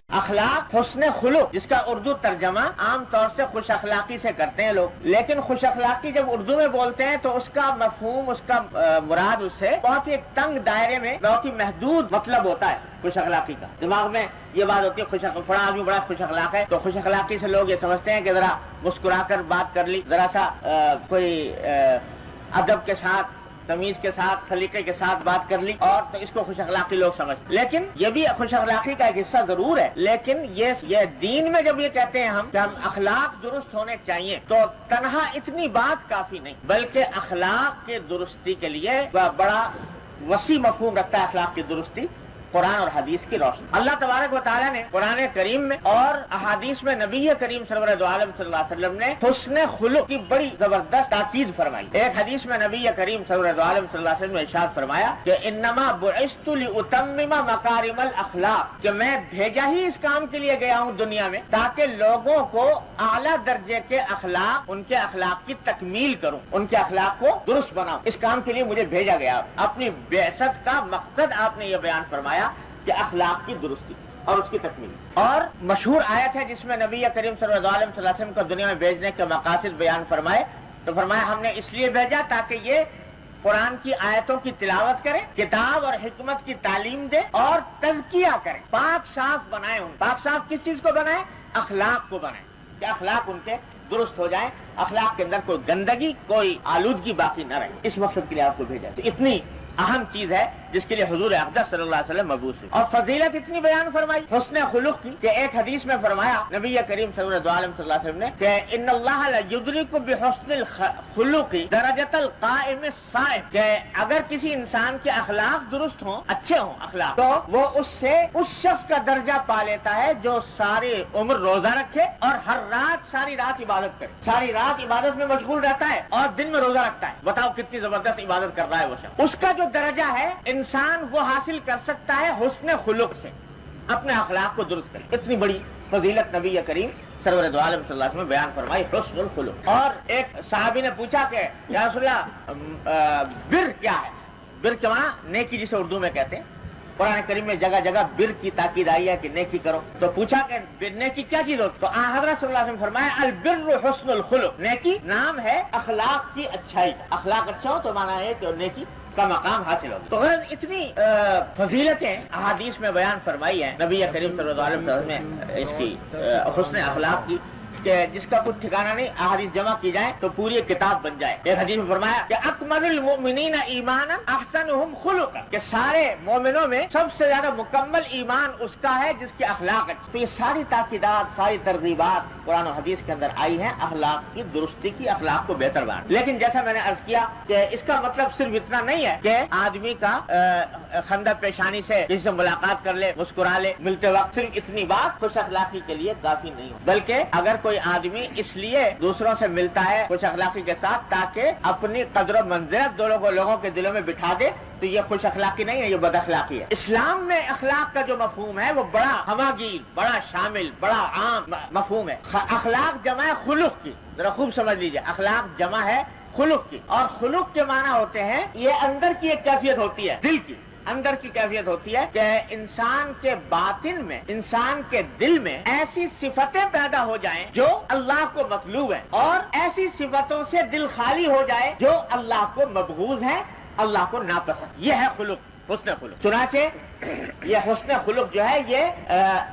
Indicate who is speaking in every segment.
Speaker 1: اخلاق حسن خلق، جس کا اردو ترجمہ عام طور سے خوش اخلاقی سے کرتے ہیں لوگ، لیکن خوش اخلاقی جب اردو میں بولتے ہیں تو اس کا مفہوم، اس کا مراد اس سے بہت ہی ایک تنگ دائرے میں بہت ہی محدود مطلب ہوتا ہے خوش اخلاقی کا۔ دماغ میں یہ بات ہوتی ہے فلاں آدمی بڑا خوش اخلاق ہے، تو خوش اخلاقی سے لوگ یہ سمجھتے ہیں کہ ذرا مسکرا کر بات کر لی، ذرا سا کوئی ادب کے ساتھ، تمیز کے ساتھ، سلیقے کے ساتھ بات کر لی، اور تو اس کو خوش اخلاقی لوگ سمجھتے ہیں۔ لیکن یہ بھی خوش اخلاقی کا ایک حصہ ضرور ہے، لیکن یہ دین میں جب یہ کہتے ہیں ہم کہ ہم اخلاق درست ہونے چاہیے، تو تنہا اتنی بات کافی نہیں، بلکہ اخلاق کی درستی کے لیے بڑا وسیع مفہوم رکھتا ہے اخلاق کی درستی قرآن اور حدیث کی روشنی۔ اللہ تبارک و تعالیٰ نے قرآن کریم میں اور احادیث میں نبی کریم سرور دو عالم صلی اللہ علیہ وسلم نے حسن خلق کی بڑی زبردست تاکید فرمائی۔ ایک حدیث میں نبی کریم سرور دو عالم صلی اللہ علیہ وسلم نے ارشاد فرمایا کہ انما بعثت لاتمم مکارم الاخلاق، کہ میں بھیجا ہی اس کام کے لیے گیا ہوں دنیا میں تاکہ لوگوں کو اعلیٰ درجے کے اخلاق، ان کے اخلاق کی تکمیل کروں، ان کے اخلاق کو درست بناؤں۔ اس کام کے لیے مجھے بھیجا گیا۔ اپنی بعثت کا مقصد آپ نے یہ بیان فرمایا کہ اخلاق کی درستی اور اس کی تکمیل۔ اور مشہور آیت ہے جس میں نبی کریم صلی اللہ علیہ وسلم کو دنیا میں بھیجنے کے مقاصد بیان فرمائے، تو فرمایا ہم نے اس لیے بھیجا تاکہ یہ قرآن کی آیتوں کی تلاوت کرے، کتاب اور حکمت کی تعلیم دے اور تزکیہ کرے، پاک صاف بنائے۔ ان پاک صاف کس چیز کو بنائے؟ اخلاق کو بنائے، کہ اخلاق ان کے درست ہو جائیں، اخلاق کے اندر کوئی گندگی، کوئی آلودگی باقی نہ رہے۔ اس مقصد کے لیے آپ کو بھیجا۔ تو اتنی اہم چیز ہے جس کے لیے حضور اقدس صلی اللہ علیہ وسلم مبعوث ہوئے۔ اور فضیلت اتنی بیان فرمائی حسن خلق کی کہ ایک حدیث میں فرمایا نبی کریم صلی اللہ علیہ وسلم نے کہ ان اللہ لیدرک بحسن الخلق درجۃ القائم الصائم، کہ اگر کسی انسان کے اخلاق درست ہوں، اچھے ہوں اخلاق، تو وہ اس سے اس شخص کا درجہ پا لیتا ہے جو ساری عمر روزہ رکھے اور ہر رات ساری رات عبادت کرے، ساری رات عبادت میں مشغول رہتا ہے اور دن میں روزہ رکھتا ہے۔ بتاؤ کتنی زبردست عبادت کر رہا ہے وہ شخص۔ اس کا جو درجہ ہے انسان وہ حاصل کر سکتا ہے حسن خلق سے، اپنے اخلاق کو درست کرے۔ اتنی بڑی فضیلت نبی کریم سرور دو عالم صلی اللہ علیہ وسلم نے بیان فرمائی حسن الخلق۔ اور ایک صحابی نے پوچھا کہ یا رسول اللہ بر کیا ہے؟ بر کے معنی نیکی جسے اردو میں کہتے ہیں، قرآن کریم میں جگہ جگہ بر کی تاکید آئی ہے کہ نیکی کرو، تو پوچھا کہ نیکی کیا چیز ہو؟ تو حضرت صلی اللہ علیہ وسلم فرمایا البر حسن الخلق، نیکی نام ہے اخلاق کی اچھائی کا۔ اخلاق اچھا ہو تو مانا ہے کہ نیکی کا مقام حاصل ہوگا۔ تو غرض اتنی فضیلتیں احادیث میں بیان فرمائی ہیں نبی کریم صلی اللہ علیہ وسلم نے اس کی حسن اخلاق کی، کہ جس کا کچھ ٹھکانہ نہیں، احادیث جمع کی جائیں تو پوری ایک کتاب بن جائے۔ ایک حدیث میں فرمایا کہ اکمل المؤمنین ایمانا احسنہم خلقا، کہ سارے مومنوں میں سب سے زیادہ مکمل ایمان اس کا ہے جس کے اخلاق اچھے۔ تو یہ ساری تاکیدات، ساری ترغیبات قرآن و حدیث کے اندر آئی ہیں اخلاق کی درستی کی، اخلاق کو بہتر بنانے۔ لیکن جیسا میں نے عرض کیا کہ اس کا مطلب صرف اتنا نہیں ہے کہ آدمی کا خندہ پیشانی سے کسی سے ملاقات کر لے، مسکرا لے ملتے وقت، صرف اتنی بات خوش اخلاقی کے لیے کافی نہیں ہو، بلکہ اگر کوئی آدمی اس لیے دوسروں سے ملتا ہے خوش اخلاقی کے ساتھ تاکہ اپنی قدر و منزلت لوگوں کے دلوں میں بٹھا دے، تو یہ خوش اخلاقی نہیں ہے، یہ بد اخلاقی ہے۔ اسلام میں اخلاق کا جو مفہوم ہے وہ بڑا ہماگیر، بڑا شامل، بڑا عام مفہوم ہے۔ اخلاق جمع ہے خلق کی، ذرا خوب سمجھ لیجئے، اخلاق جمع ہے خلق کی، اور خلق کے معنی ہوتے ہیں یہ اندر کی ایک کیفیت ہوتی ہے، دل کی اندر کی کیفیت ہوتی ہے کہ انسان کے باطن میں، انسان کے دل میں ایسی صفتیں پیدا ہو جائیں جو اللہ کو مطلوب ہیں، اور ایسی صفتوں سے دل خالی ہو جائے جو اللہ کو مبغوض ہیں، اللہ کو ناپسند۔ یہ ہے خلق، حسن خلق۔ چنانچہ یہ حسن خلق جو ہے یہ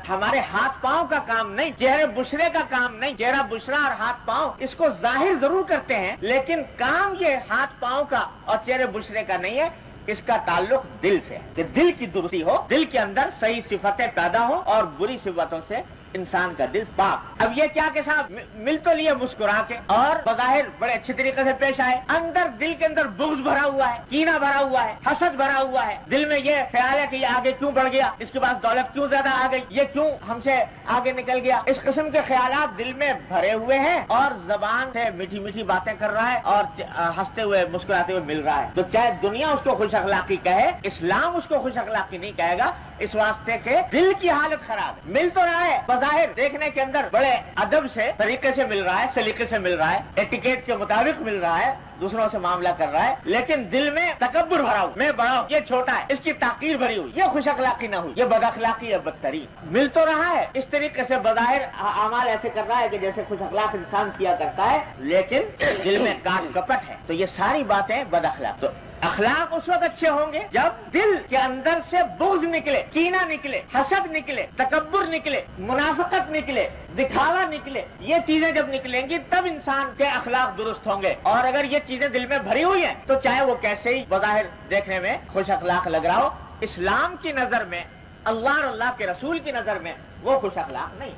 Speaker 1: ہمارے ہاتھ پاؤں کا کام نہیں، چہرے بشرے کا کام نہیں۔ چہرہ بشرا اور ہاتھ پاؤں اس کو ظاہر ضرور کرتے ہیں، لیکن کام یہ ہاتھ پاؤں کا اور چہرے بشرے کا نہیں ہے، اس کا تعلق دل سے ہے، کہ دل کی درستی ہو، دل کے اندر صحیح صفتیں پیدا ہو اور بری صفتوں سے انسان کا دل پاک۔ اب یہ کیا کہ صاحب مل تو لیے مسکرا کے اور بظاہر بڑے اچھے طریقے سے پیش آئے، اندر دل کے اندر بغض بھرا ہوا ہے، کینہ بھرا ہوا ہے، حسد بھرا ہوا ہے، دل میں یہ خیال ہے کہ یہ آگے کیوں بڑھ گیا، اس کے پاس دولت کیوں زیادہ آ گئی، یہ کیوں ہم سے آگے نکل گیا، اس قسم کے خیالات دل میں بھرے ہوئے ہیں، اور زبان سے میٹھی میٹھی باتیں کر رہا ہے اور ہنستے ہوئے مسکراتے ہوئے مل رہا ہے، تو چاہے دنیا اس کو خوش خوش اخلاقی کہے، اسلام اس کو خوش اخلاقی نہیں کہے گا، اس واسطے کے دل کی حالت خراب ہے۔ مل تو رہا ہے بظاہر دیکھنے کے اندر بڑے ادب سے طریقے سے مل رہا ہے، سلیقے سے مل رہا ہے، ایٹیکیٹ کے مطابق مل رہا ہے، دوسروں سے معاملہ کر رہا ہے، لیکن دل میں تکبر بھرا ہوا، میں بڑا ہوں، یہ چھوٹا ہے، اس کی تحقیر بھری ہوئی، یہ خوش اخلاقی نہ ہوئی، یہ بد اخلاقی ہے بدترین۔ مل تو رہا ہے اس طریقے سے بظاہر اعمال ایسے کر رہا ہے کہ جیسے خوش اخلاق انسان کیا کرتا ہے، لیکن دل میں کاٹ کپٹ ہے، تو یہ ساری باتیں بد اخلاق۔ تو اخلاق اس وقت اچھے ہوں گے جب دل کے اندر سے بغض نکلے، کینہ نکلے، حسد نکلے، تکبر نکلے، منافقت نکلے، دکھاوا نکلے، یہ چیزیں جب نکلیں گی تب انسان کے اخلاق درست ہوں گے۔ اور اگر یہ چیزیں دل میں بھری ہوئی ہیں تو چاہے وہ کیسے ہی بظاہر دیکھنے میں خوش اخلاق لگ رہا ہو، اسلام کی نظر میں، اللہ اور اللہ کے رسول کی نظر میں وہ خوش اخلاق نہیں۔